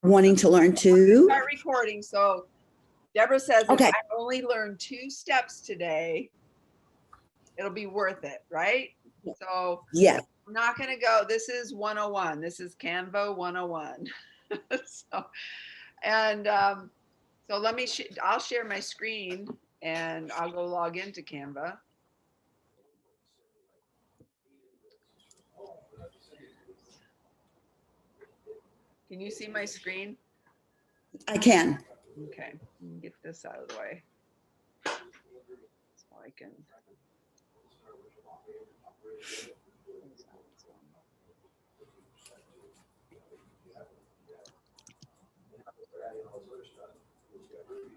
wanting to learn too? Start recording. So Deborah says, Okay. if I only learn 2 steps today, it'll be worth it, right? So Yes. I'm not going to go. This is 101. This is Canva 101. So, and so let me, I'll share my screen and I'll go log into Canva. Can you see my screen? I can. Okay, let me get this out of the way. So I can.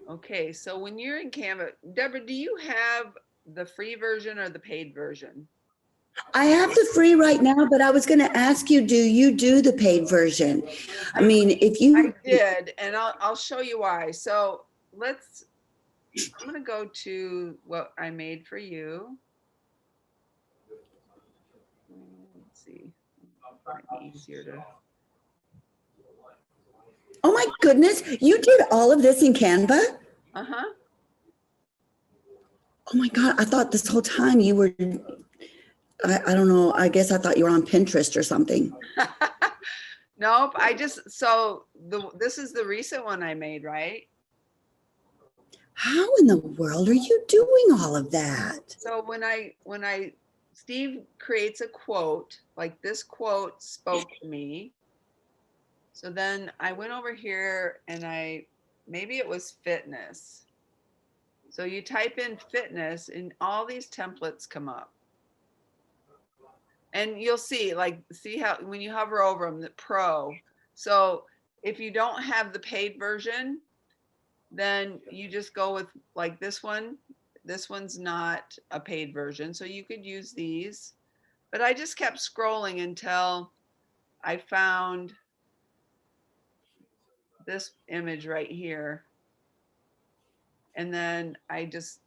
Okay, so when you're in Canva, Deborah, do you have the free version or the paid version? I have the free right now, but I was going to ask you, do you do the paid version? I mean, if you... I did, and I'll show you why. So let's, I'm going to go to what I made for you. Let's see, might be easier to. Oh my goodness, you did all of this in Canva? Uh-huh. Oh my God, I thought this whole time you were, I don't know, I guess I thought you were on Pinterest or something. Nope, I just, so this is the recent one I made, right? How in the world are you doing all of that? So when Steve creates a quote, like this quote spoke to me. So then I went over here and maybe it was fitness. So you type in fitness and all these templates come up. And you'll see, like, see how when you hover over them, the pro. So if you don't have the paid version, then you just go with like this one. This one's not a paid version, so you could use these. But I just kept scrolling until I found this image right here. And then I just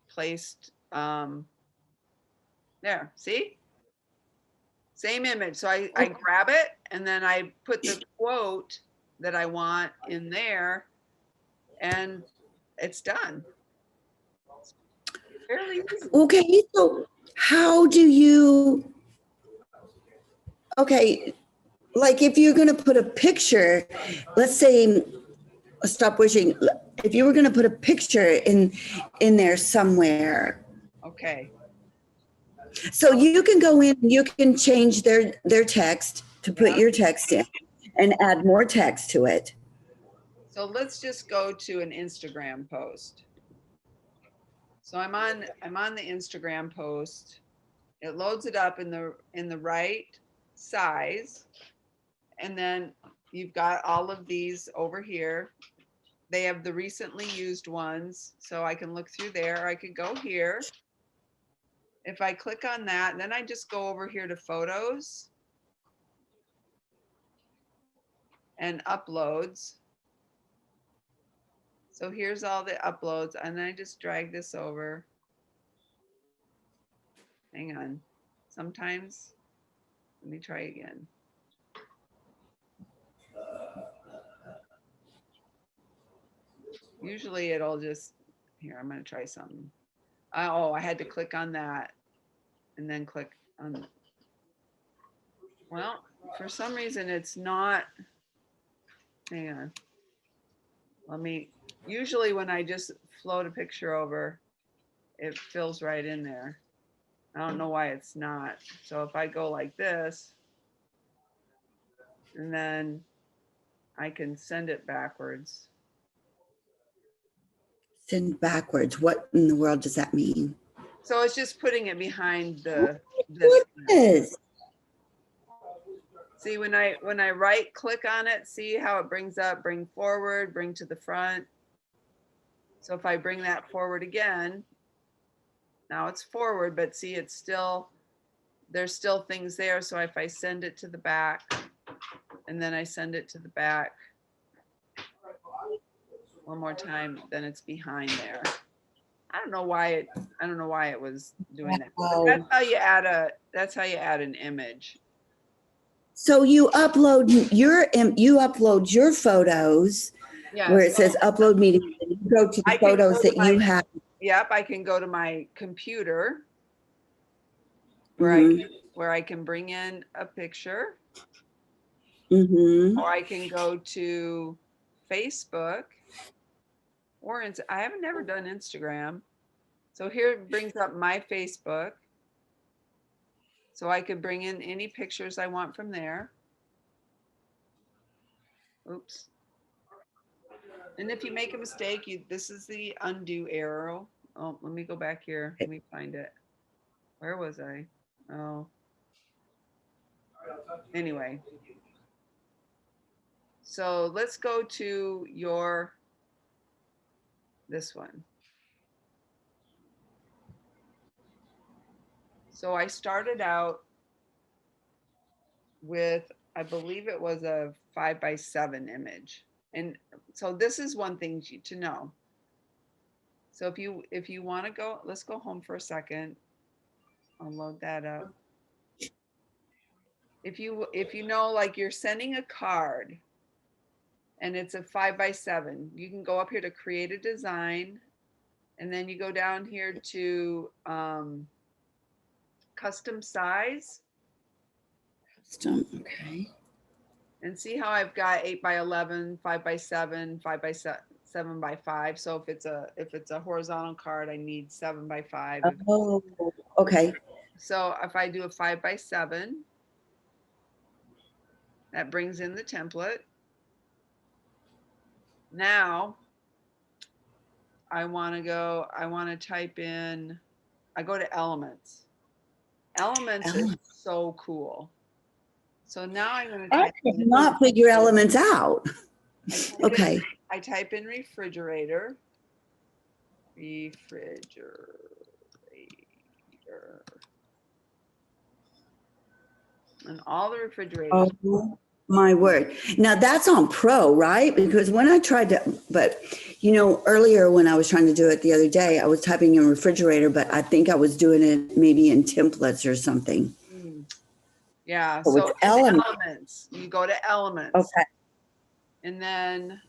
placed, there, see? Same image. So I grab it and then I put the quote that I want in there and it's done. It's fairly easy. Okay, so how do you, okay, like if you're going to put a picture, let's say, stop wishing, if you were going to put a picture in there somewhere. Okay. So you can go in, you can change their text to put your text in and add more text to it. So let's just go to an Instagram post. So I'm on the Instagram post. It loads it up in the right size. And then you've got all of these over here. They have the recently used ones. So I can look through there. I could go here. If I click on that, then I just go over here to photos and uploads. So here's all the uploads and then I just drag this over. Hang on. Sometimes, let me try again. Usually it'll just, here, I'm going to try something. Oh, I had to click on that and then click on, well, for some reason it's not, hang on. Let me, usually when I just float a picture over, it fills right in there. I don't know why it's not. So if I go like this, and then I can send it backwards. Send backwards. What in the world does that mean? So it's just putting it behind the. See, when I right click on it, see how it brings up, bring forward, bring to the front. So if I bring that forward again, now it's forward, but see, it's still, there's still things there. So if I send it to the back and then I send it to the back one more time, then it's behind there. I don't know why it was doing that. But that's how you add an image. So you upload your photos Yeah. where it says upload meeting, and you go to the I can go photos to that you my- have. Yep, I can go to my computer Mhm. where I can bring in a picture, Mhm. or I can go to Facebook, or I haven't never done Instagram. So here it brings up my Facebook. So I could bring in any pictures I want from there. Oops. And if you make a mistake, this is the undo arrow. Oh, let me go back here. Let me find it. Where was I? Oh, anyway. So let's go to this one. So I started out with, I believe it was a 5x7 image. And so this is one thing to know. So if you want to go, let's go home for a second. I'll load that up. If you know, like you're sending a card and it's a 5x7, you can go up here to create a design, and then you go down here to custom size. Okay. And see how I've got 8x11, 5x7, 5x7x5. So if it's a horizontal card, I need 7x5. Oh, okay. So if I do a 5x7, that brings in the template. Now I want to type in, I go to elements. Elements is so cool. So now I'm going to I type could in, not figure elements out. Okay. I type in refrigerator. Refrigerator. And all the refrigerators. Oh my word. Now that's on Pro, right? Because when I tried to, but earlier when I was trying to do it the other day, I was typing in refrigerator, but I think I was doing it maybe in templates or something. Yeah. So So it's in elements. elements, you go to elements. Okay. And then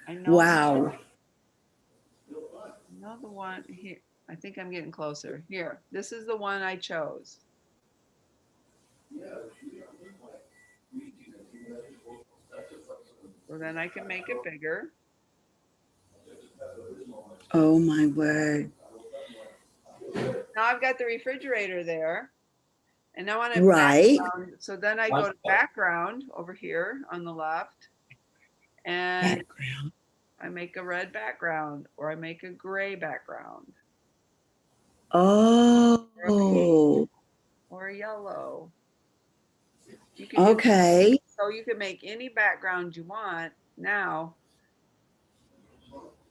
I know Wow. the one here. I think I'm getting closer. Here. This is the one I chose. So then I can make it bigger. Oh my word. Now I've got the refrigerator there. And now I want to Right. background. So then I go to background over here on the left. And Background. I make a red background, or I make a gray background, Oh. or a yellow. You can Okay. so you can make any background you want. Now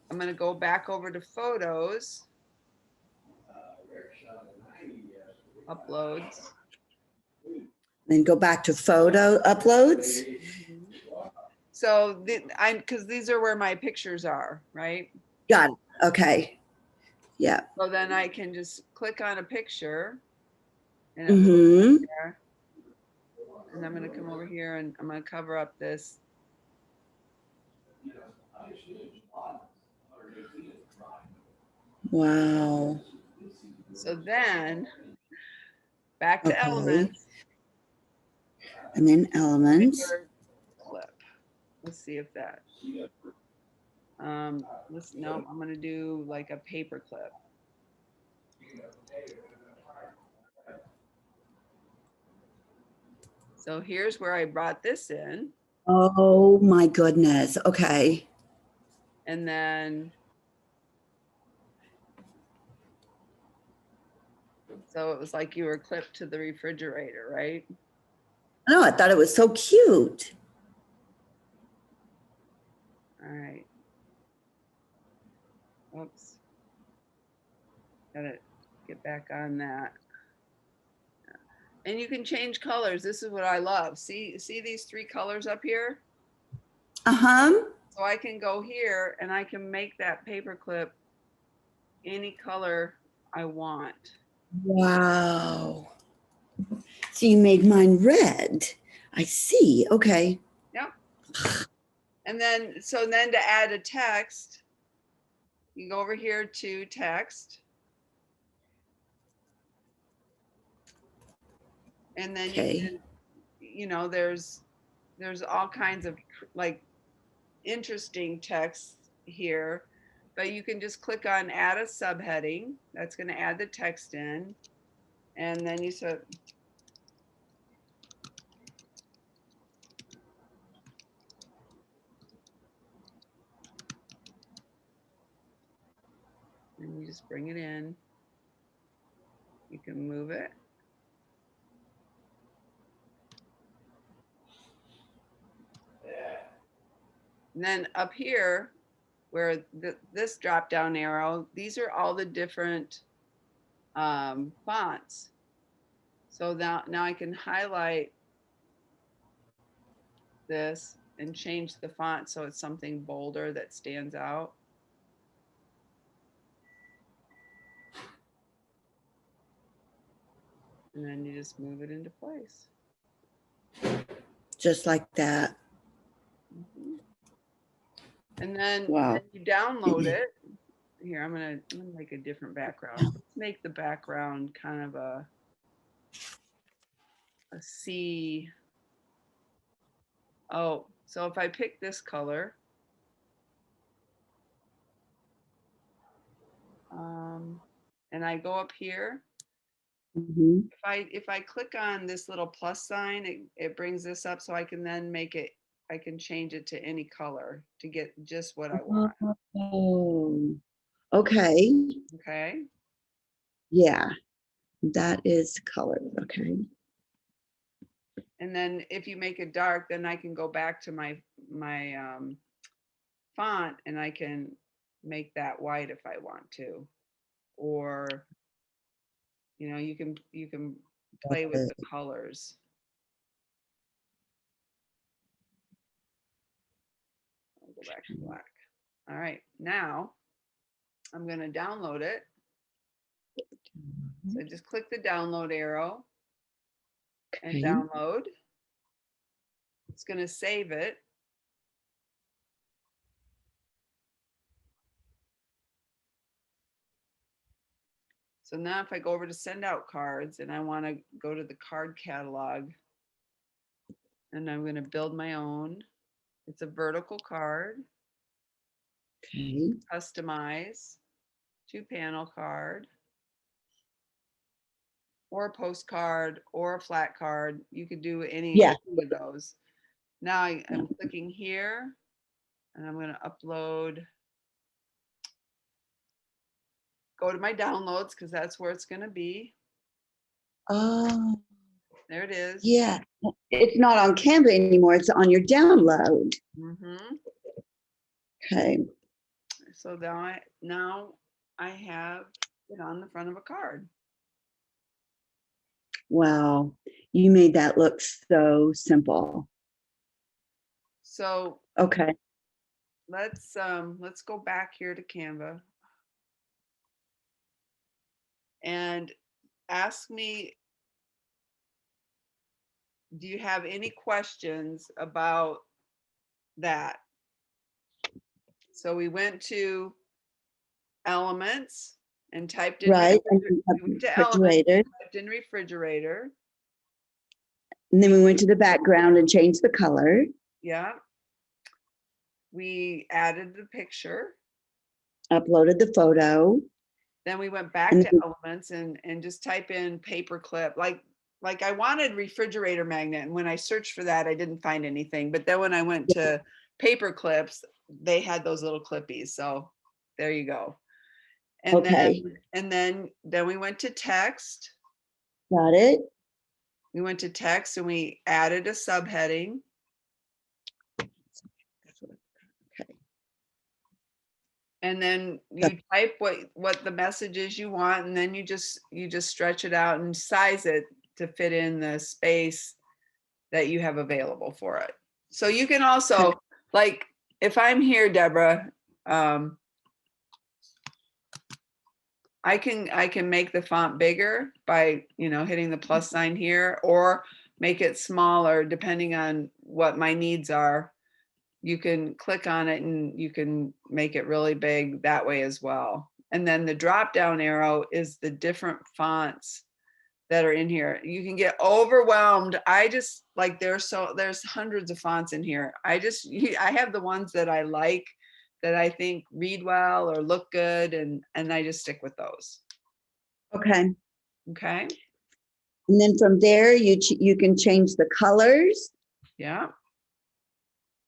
I'm going to go back over to photos, uploads. Then go back to photo uploads. So because these are where my pictures are, right? Got it. Okay. Yeah. So then I can just click on a picture, and it Mm-hmm. there. And I'm going to come over here and I'm going to cover up this. Wow. So then back to Okay. elements. And then elements. Clip. Let's see if that. No, I'm gonna do like a paper clip. So here's where I brought this in, Oh my goodness. Okay. and then so it was like you were clipped to the refrigerator, right? No, I thought it was so cute. All right. Oops. Gotta get back on that. And you can change colors. This is what I love. See these three colors up here? Uh-huh. So I can go here and I can make that paper clip any color I want. Wow. So you made mine red. I see. Okay. Yep. And then, so then to add a text, you go over here to text. And then you Okay. can, you know, there's all kinds of like interesting text here, but you can just click on add a subheading. That's going to add the text in. And then you said, and you just bring it in. You can move it. And then up here, where this drop down arrow, these are all the different fonts. So now I can highlight this and change the font so it's something bolder that stands out. And then you just move it into place. Just like that. Mm-hmm. And then, Wow. then you download it. Here, I'm gonna make a different background. Let's make the background kind of a sea. Oh, so if I pick this color, and I go up here, Mm-hmm. if I click on this little plus sign, it brings this up, so I can then make it. I can change it to any color to get just what I want. Oh, okay. Okay. Yeah, that is colored. Okay. And then if you make it dark, then I can go back to my font and I can make that white if I want to. Or, you know, you can play with the colors. I'll go back to black. All right, now I'm going to download it. So just click the download arrow and Okay. download. It's going to save it. So now if I go over to send out cards and I want to go to the card catalog, and I'm going to build my own. It's a vertical card. Okay. Customize, 2-panel card, or a postcard or a flat card. You could do any of those. Now I'm clicking here and I'm going to upload. Go to my downloads because that's where it's going to be. Oh, there it is. Yeah. It's not on Canva anymore. It's on your download. Mm-hmm. Okay. So now I have it on the front of a card. Wow. You made that look so simple. So okay. Let's go back here to Canva and ask me, do you have any questions about that? So we went to elements and typed in refrigerator. Typed in refrigerator. And then we went to the background and changed the color. Yeah. We added the picture. Uploaded the photo. Then we went back to elements and just type in paperclip. Like I wanted refrigerator magnet, and when I searched for that, I didn't find anything. But then when I went to paper clips, they had those little clippies. So there you go. And then we went to text. Got it. We went to text and we added a subheading. Okay. And then you type what the message is you want, and then you just stretch it out and size it to fit in the space that you have available for it. So you can also, like, if I'm here, Deborah, I can make the font bigger by, hitting the plus sign here, or make it smaller depending on what my needs are. You can click on it and you can make it really big that way as well. And then the drop down arrow is the different fonts that are in here. You can get overwhelmed. I just like, there's hundreds of fonts in here. I have the ones that I like, that I think read well or look good, and I just stick with those. Okay. Okay. And then from there, you can change the colors. Yeah.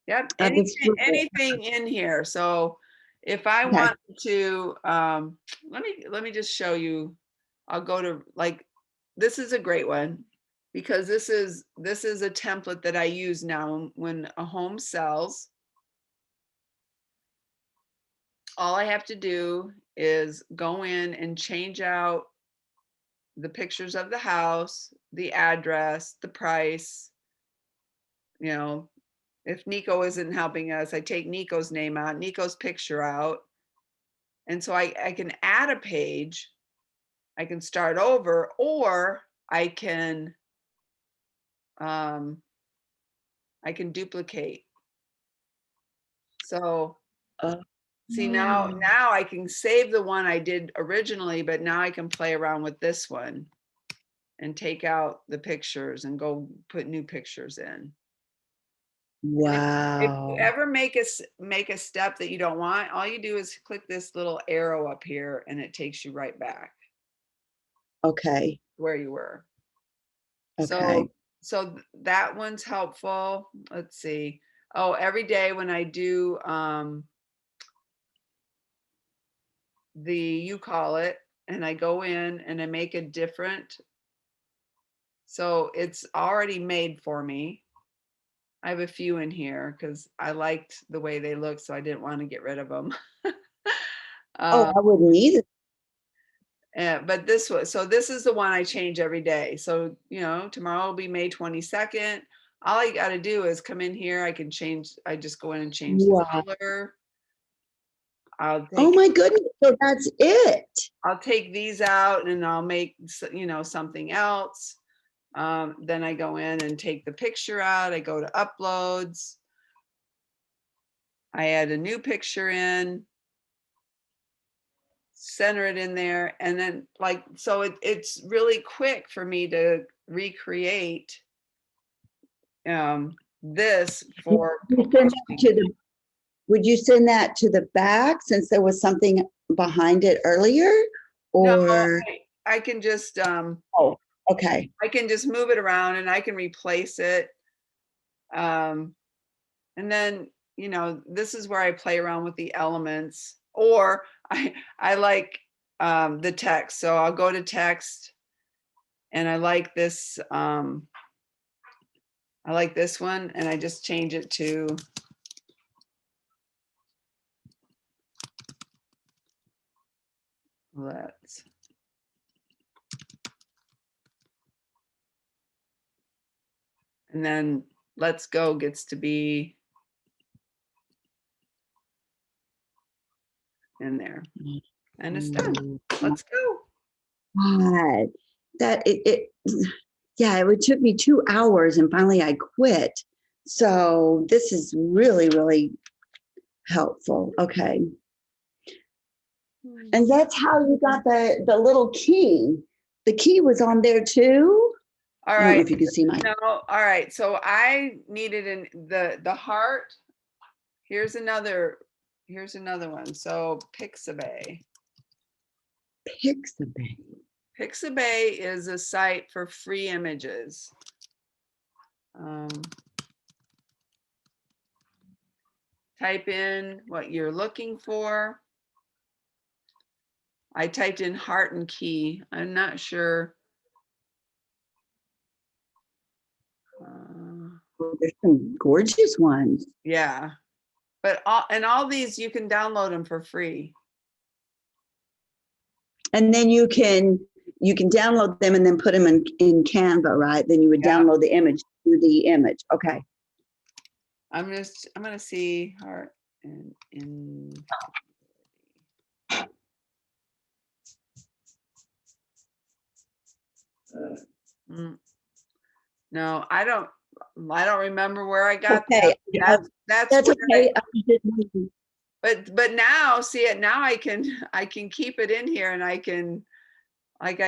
Yep. of the scribble. Anything in here. So if I Okay. want to, let me just show you. I'll go to, like, this is a great one, because this is a template that I use now when a home sells. All I have to do is go in and change out the pictures of the house, the address, the price. If Nico isn't helping us, I take Nico's name out, Nico's picture out. And so I can add a page, I can start over, or I can duplicate. So see, now I can save the one I did originally, but now I can play around with this one and take out the pictures and go put new pictures in. Wow. If you ever make a step that you don't want, all you do is click this little arrow up here and it takes you right back Okay. where you were. Okay. So that one's helpful. Let's see. Oh, every day when I do you call it, and I go in and I make a different, so it's already made for me. I have a few in here because I liked the way they look, so I didn't want to get rid of them. I wouldn't either. But this is the one I change every day. So, tomorrow will be May 22nd. All I got to do is come in here. I just go in and change the color. Oh my goodness. So that's it. I'll take these out and I'll make, something else. Then I go in and take the picture out. I go to uploads. I add a new picture in, center it in there. And then so it's really quick for me to recreate this for. Would you send that to the back since there was something behind it earlier? Or no, I can just okay. I can just move it around and I can replace it. And then, this is where I play around with the elements, or I like the text. So I'll go to text and I like this. I like this one and I just change it to let's. And then let's go gets to be in there. And it's done. Let's go. God, it took me 2 hours and finally I quit. So this is really, really helpful. Okay. And that's how you got the little key. The key was on there too. All I don't know right. if you can see my. No. All right. So I needed the heart. Here's another one. So Pixabay. Pixabay. Pixabay is a site for free images. Type in what you're looking for. I typed in heart and key. I'm not sure. There's some gorgeous ones. Yeah, but all these you can download them for free. And then you can download them and then put them in Canva, right? Then you would download the image to the image. Okay. I'm gonna see heart and in. Mm. No, I don't remember where I got Okay, that. That's where okay. I was just wondering. but now see it now I can keep it in here, and I can like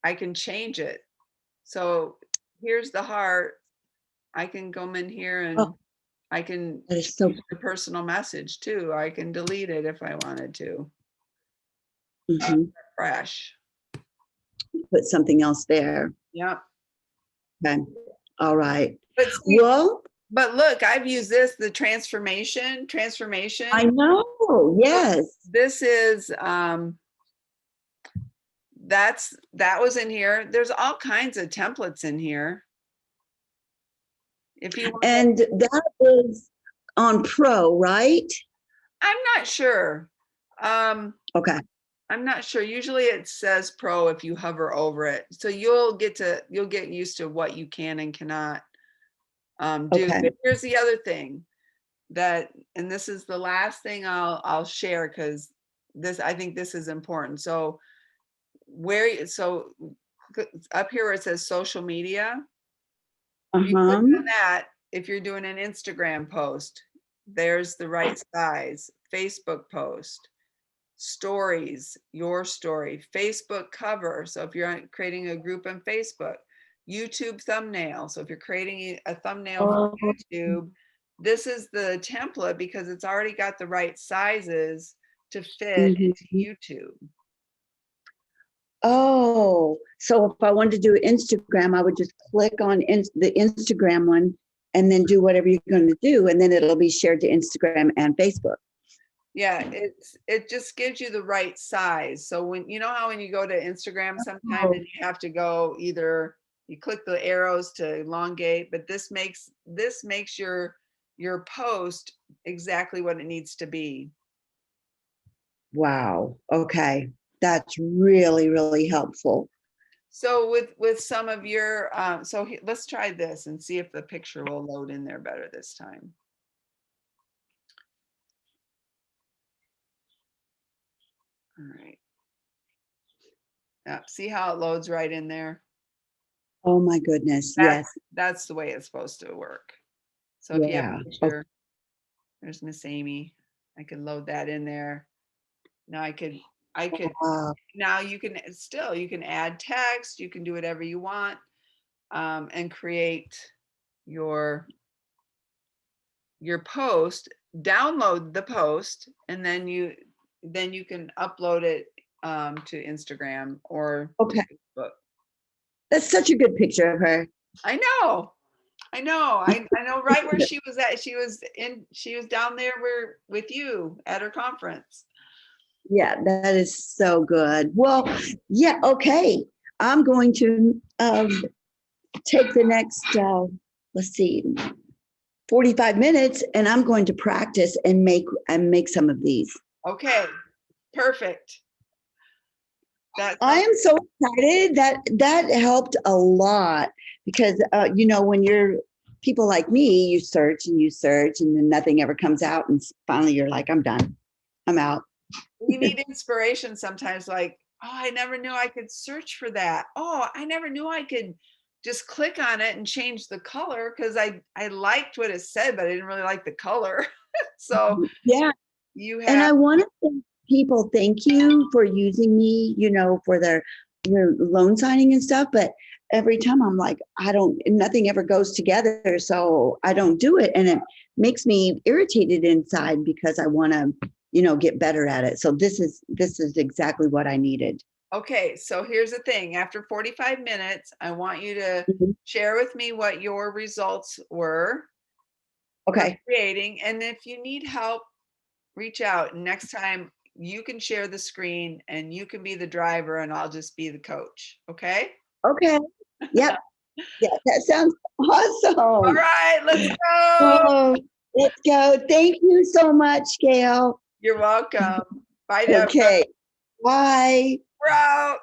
I can change it. So here's the heart. I can come in here and Oh, I can that is so. change the personal message too. I can delete it if I wanted to. Mhm. Fresh. Put something else there. Yeah. Okay. All right. But see, Well, but look, I've used the transformation. I know. Yes. This is that was in here. There's all kinds of templates in here. If you want to, And that is on Pro, right? I'm not sure. Um, Okay. I'm not sure. Usually it says pro if you hover over it. So you'll get used to what you can and cannot do. Okay. But here's the other thing and this is the last thing I'll share, because I think this is important. So up here where it says social media, you click Uh-huh. on that. If you're doing an Instagram post, there's the right size. Facebook post, stories, your story, Facebook cover. So if you're creating a group on Facebook, YouTube thumbnail. So if you're creating a thumbnail for Oh, YouTube, this is the template because it's already got the right sizes to fit mhm. into YouTube. Oh, so if I wanted to do Instagram, I would just click on the Instagram one and then do whatever you're going to do. And then it'll be shared to Instagram and Facebook. Yeah, it just gives you the right size. So when you know how when you go to Instagram sometimes Oh, and you have to go either you click the arrows to elongate, but this makes your post exactly what it needs to be. wow. Okay. That's really, really helpful. So with some of your let's try this and see if the picture will load in there better this time. All right. Yeah, see how it loads right in there? Oh my goodness. That's Yes. that's the way it's supposed to work. So if you have Yeah. a picture, there's Miss Amy. I could load that in there. Now I could Wow. now you can add text, you can do whatever you want, and create your post, download the post, and then you can upload it to Instagram or Okay. Facebook. That's such a good picture of her. I know. I know. I know right where she was at. She was down there with you at her conference. Yeah, that is so good. Well, yeah, okay. I'm going to take the next, let's see, 45 minutes, and I'm going to practice and make some of these. Okay. Perfect. I am so excited that helped a lot because when you're people like me, you search and then nothing ever comes out, and finally you're like, I'm done, I'm out. we need inspiration sometimes, like, oh, I never knew I could search for that. Oh, I never knew I could just click on it and change the color, because I liked what it said, but I didn't really like the color. So Yeah, you and have I want to thank people. Thank you for using me, for your loan signing and stuff. But every time I'm like, nothing ever goes together, so I don't do it, and it makes me irritated inside because I want to, get better at it. So this is exactly what I needed. okay, so here's the thing. After 45 minutes, I want you to Mhm. share with me what your results were of Okay. creating. And if you need help, reach out. Next time you can share the screen and you can be the driver and I'll just be the coach. Okay. Okay. Yep. Yeah, that sounds All awesome. right, let's go. Oh, let's go. Thank you so much, Gayle. You're welcome. Bye, Deborah. Okay. Bye. We're out.